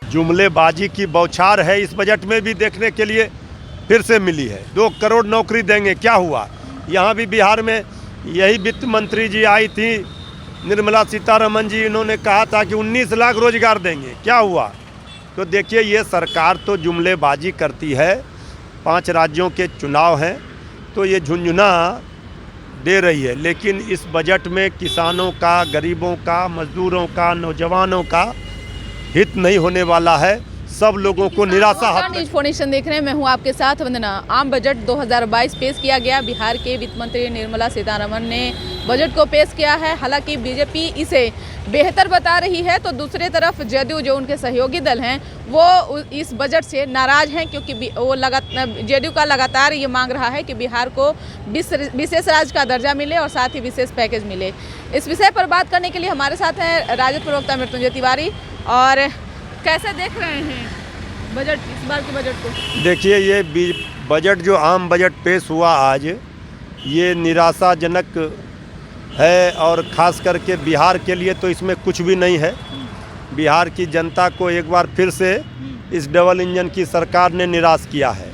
जुमलेबाजी की बौछार है इस बजट में भी देखने के लिए फिर से मिली है। 2 करोड़ नौकरी देंगे, क्या हुआ? यहाँ भी बिहार में यही वित्त मंत्री जी आई थी, निर्मला सीतारमण जी, इन्होंने कहा था कि 19 लाख रोजगार देंगे, क्या हुआ? तो देखिए, ये सरकार तो जुमलेबाजी करती है। 5 राज्यों के चुनाव हैं तो ये झुंझुना दे रही है, लेकिन इस बजट में किसानों का, गरीबों का, मजदूरों का, नौजवानों का हित नहीं होने वाला है। सब लोगों को निराशा हाथ न्यूज़ फाउंडेशन देख रहे हैं, मैं हूं आपके साथ वंदना। आम बजट 2022 पेश किया गया। बिहार के वित्त मंत्री निर्मला सीतारमण ने बजट को पेश किया है। हालांकि बीजेपी इसे बेहतर बता रही है, तो दूसरी तरफ जदयू, जो उनके सहयोगी दल हैं, वो इस बजट से नाराज हैं, क्योंकि वो जदयू का लगातार ये मांग रहा है कि बिहार को विशेष राज्य का दर्जा मिले और साथ ही विशेष पैकेज मिले। इस विषय पर बात करने के लिए हमारे साथ हैं राजद प्रवक्ता मृत्युंजय तिवारी। और कैसे देख रहे हैं बजट, इस बार के बजट को? देखिए, ये बजट जो आम बजट पेश हुआ आज, ये निराशाजनक है, और ख़ास करके बिहार के लिए तो इसमें कुछ भी नहीं है। बिहार की जनता को एक बार फिर से इस डबल इंजन की सरकार ने निराश किया है।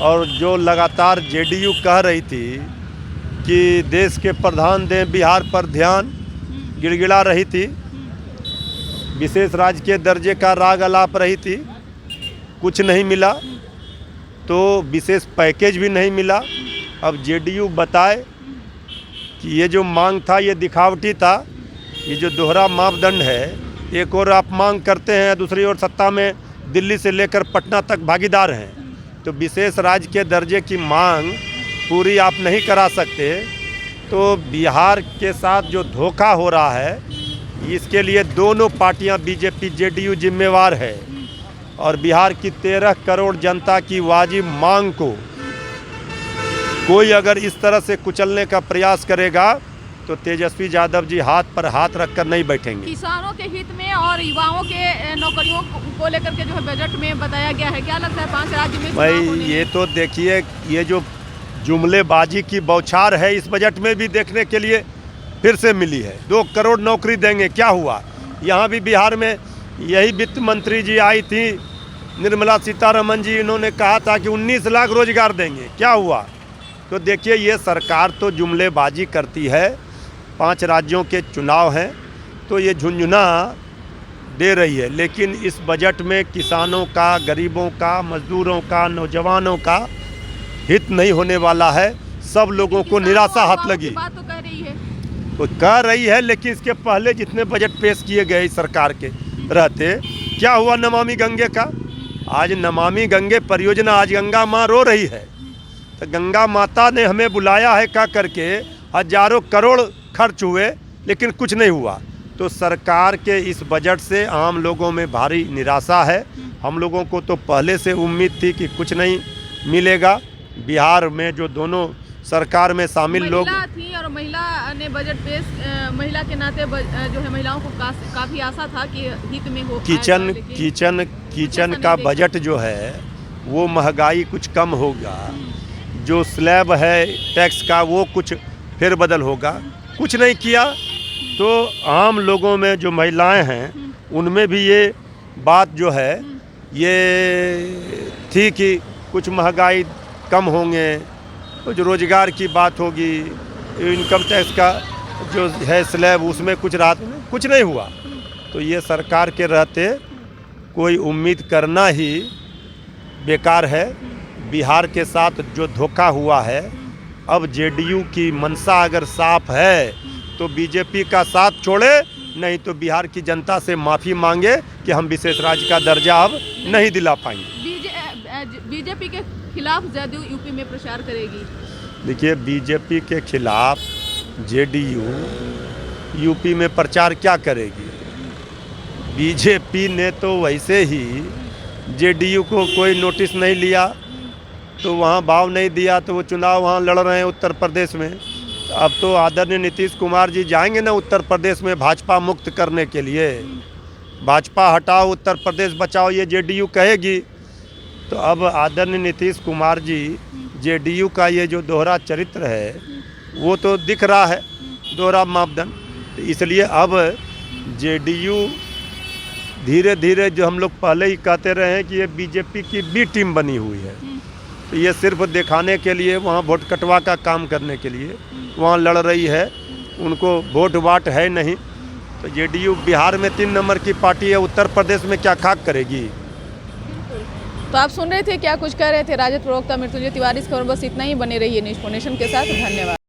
और जो लगातार जेडीयू कह रही थी कि देश के प्रधान दें बिहार पर ध्यान, गिड़गिड़ा रही थी, विशेष राज्य के दर्जे का राग अलाप रही थी, कुछ नहीं मिला। तो विशेष पैकेज भी नहीं मिला। अब जेडीयू बताए कि ये जो मांग था ये दिखावटी था। ये जो दोहरा मापदंड है, एक और आप मांग करते हैं, दूसरी ओर सत्ता में दिल्ली से लेकर पटना तक भागीदार हैं, तो विशेष राज्य के दर्जे की मांग पूरी आप नहीं करा सकते। तो बिहार के साथ जो धोखा हो रहा है, इसके लिए दोनों पार्टियां, बीजेपी जेडीयू, जिम्मेवार है। और बिहार की 13 करोड़ जनता की वाजिब मांग को कोई अगर इस तरह से कुचलने का प्रयास करेगा तो तेजस्वी यादव जी हाथ पर हाथ रखकर नहीं बैठेंगे। किसानों के हित में और युवाओं के नौकरियों को लेकर के जो है बजट में बताया गया है, क्या लगता है 5 राज्य में? भाई, ये तो देखिए, ये जो जुमलेबाजी की बौछार है इस बजट में भी देखने के लिए फिर से मिली है। 2 करोड़ नौकरी देंगे, क्या हुआ? यहाँ भी बिहार में यही वित्त मंत्री जी आई थी, निर्मला सीतारमण जी, इन्होंने कहा था कि 19 लाख रोजगार देंगे, क्या हुआ? तो देखिए, ये सरकार तो जुमलेबाजी करती है। 5 राज्यों के चुनाव हैं तो ये झुंझुना दे रही है, लेकिन इस बजट में किसानों का, गरीबों का, मजदूरों का, नौजवानों का हित नहीं होने वाला है। सब लोगों को निराशा हाथ लगी। बात तो कह रही है, तो कह रही है, लेकिन इसके पहले जितने बजट पेश किए गए इस सरकार के रहते, क्या हुआ? नमामि गंगे का, आज नमामि गंगे परियोजना, आज गंगा माँ रो रही है। तो गंगा माता ने हमें बुलाया है कह करके हजारों करोड़ खर्च हुए, लेकिन कुछ नहीं हुआ। तो सरकार के इस बजट से आम लोगों में भारी निराशा है। हम लोगों को तो पहले से उम्मीद थी कि कुछ नहीं मिलेगा। बिहार में जो दोनों सरकार में शामिल लोग थी और महिला ने बजट पेश, महिला के नाते जो है महिलाओं को काफ़ी आशा था कि हित में हो। किचन का बजट जो है वो महंगाई कुछ कम होगा, जो स्लैब है टैक्स का वो कुछ फेरबदल होगा, कुछ नहीं किया। तो आम लोगों में जो महिलाएं हैं उनमें भी ये बात जो है ये थी कि कुछ महंगाई कम होंगे, कुछ रोजगार की बात होगी, इनकम टैक्स का जो है स्लैब उसमें कुछ राहत, कुछ नहीं हुआ। तो ये सरकार के रहते कोई उम्मीद करना ही बेकार है। बिहार के साथ जो धोखा हुआ है, अब जेडीयू की मंशा अगर साफ है तो बीजेपी का साथ छोड़े, नहीं तो बिहार की जनता से माफ़ी मांगे कि हम विशेष राज्य का दर्जा अब नहीं दिला पाएंगे। बीजेपी के खिलाफ जदयू यूपी में प्रचार करेगी। देखिए, बीजेपी के खिलाफ जेडीयू यूपी में प्रचार क्या करेगी? बीजेपी ने तो वैसे ही जेडीयू को कोई नोटिस नहीं लिया, तो वहाँ भाव नहीं दिया, तो वो चुनाव वहाँ लड़ रहे हैं उत्तर प्रदेश में। अब तो आदरणीय नीतीश कुमार जी जाएंगे ना उत्तर प्रदेश में भाजपा मुक्त करने के लिए। भाजपा हटाओ, उत्तर प्रदेश बचाओ, ये जेडीयू कहेगी। तो अब आदरणीय नीतीश कुमार जी, जेडीयू का ये जो दोहरा चरित्र है वो तो दिख रहा है, दोहरा मापदंड। तो इसलिए अब जेडीयू धीरे धीरे जो हम लोग पहले ही कहते रहे हैं कि ये बीजेपी की बी टीम बनी हुई है, तो ये सिर्फ दिखाने के लिए, वहाँ वोट कटवा का काम करने के लिए वहाँ लड़ रही है। उनको वोट वाट है नहीं। तो जेडीयू बिहार में 3 नंबर की पार्टी है, उत्तर प्रदेश में क्या खाक करेगी। तो आप सुन रहे थे क्या कुछ कह रहे थे राजद प्रवक्ता मृत्युंजय तिवारी। इस खबर बस इतना ही। बने रहिए न्यूज़ नेशन के साथ। धन्यवाद।